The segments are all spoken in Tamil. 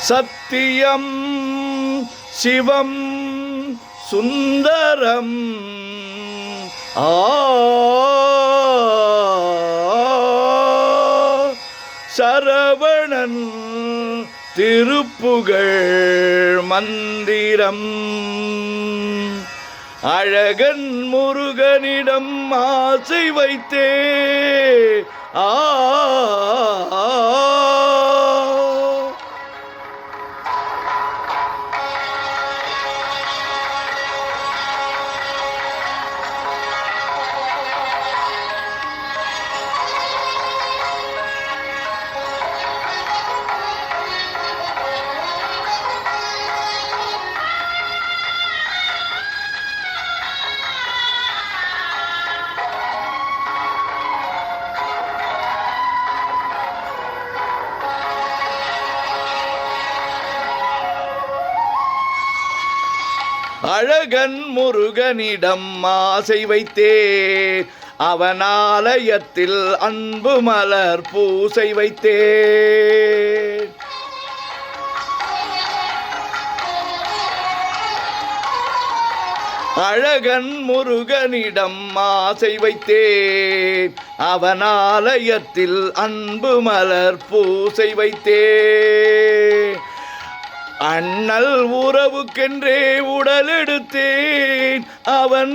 சத்தியம் சிவம் சுந்தரம் சரவணன் திருப்புகழ் மந்திரம் அழகன் முருகனிடம் ஆசை வைத்தே அழகன் முருகனிடம் ஆசை வைத்தேன், அவன் ஆலயத்தில் அன்பு மலர் பூசை வைத்தேன். அழகன் முருகனிடம் ஆசை வைத்தேன், அவன் ஆலயத்தில் அன்பு மலர் பூசை வைத்தேன். அண்ணல் உறவுக்கென்றே உடல் எடுத்தேன், அவன்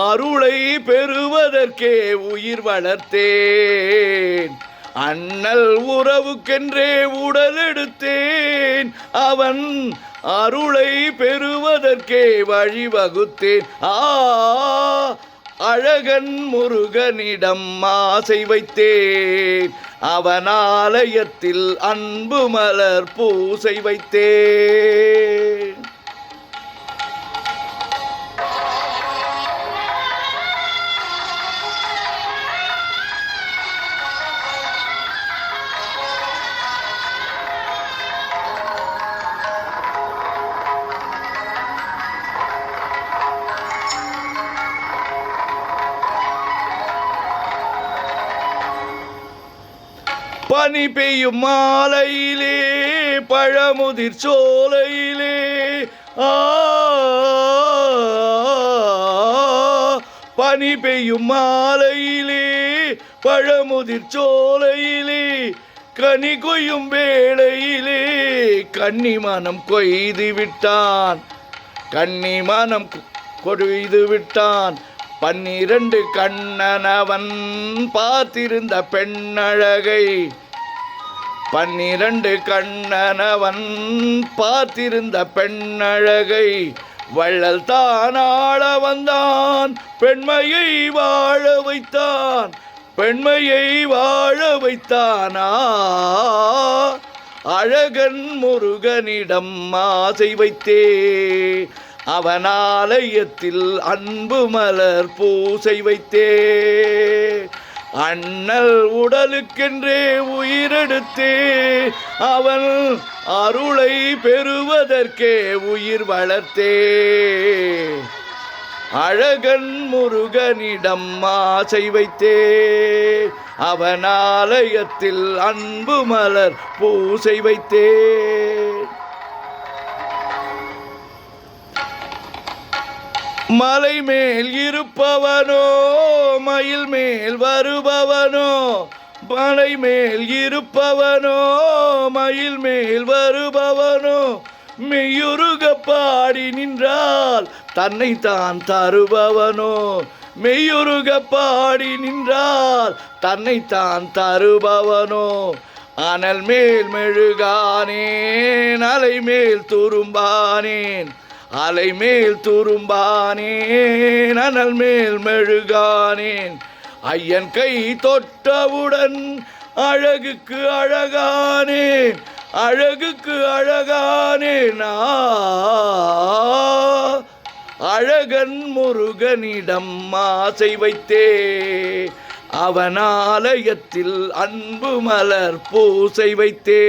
அருளை பெறுவதற்கே உயிர் வளர்த்தேன். அண்ணல் உறவுக்கென்றே உடல் எடுத்தேன், அவன் அருளை பெறுவதற்கே வழிவகுத்தேன். அழகன் முருகனிடம் ஆசை வைத்தேன், அவன் ஆலயத்தில் அன்பு மலர் பூசை வைத்தேன். பனி பெய்யும் மாலையிலே பழமுதிர் சோலையிலே பனி பெய்யும் மாலையிலே பழமுதிர் சோலையிலே கனி கொய்யும் வேளையிலே கன்னிமனம் கொய்து விட்டான், கன்னிமனம் கொய்து விட்டான். 12 கண்ணனவன் பார்த்திருந்த பெண்ணழகை, 12 கண்ணனவன் பார்த்திருந்த பெண்ணழகை வள்ளல் தான் ஆள வந்தான், பெண்மையை வாழ வைத்தான், பெண்மையை வாழ வைத்தானா. அழகன் முருகனிடம் ஆசை வைத்தே, அவன் ஆலயத்தில் அன்பு மலர் பூசை வைத்தே. அண்ணல் உடலுக்கென்றே உயிரெடுத்தே, அவன் அருளை பெறுவதற்கே உயிர் வளர்த்தே. அழகன் முருகனிடம் ஆசை வைத்தே, அவன் ஆலயத்தில் அன்பு மலர் பூசை வைத்தே. மலை மேல் இருப்பவனோ மயில் மேல் வருபவனோ, மலை மேல் இருப்பவனோ மயில் மேல் வருபவனோ, மெய்யுருக பாடி நின்றால் தன்னை தான் தருபவனோ, மெய்யுருக பாடி நின்றால் தன்னை தான் தருபவனோ. அனல் மேல் மெழுகானேன், அலை மேல் துரும்பானேன், அலை மேல் துரும்பானேன், அனல் மேல் மெழுகானேன். ஐயன் கை தொட்டவுடன் அழகுக்கு அழகானேன், அழகுக்கு அழகானேன். அழகன் முருகனிடம் ஆசை வைத்தே, அவன் ஆலயத்தில் அன்பு மலர் பூசை வைத்தே.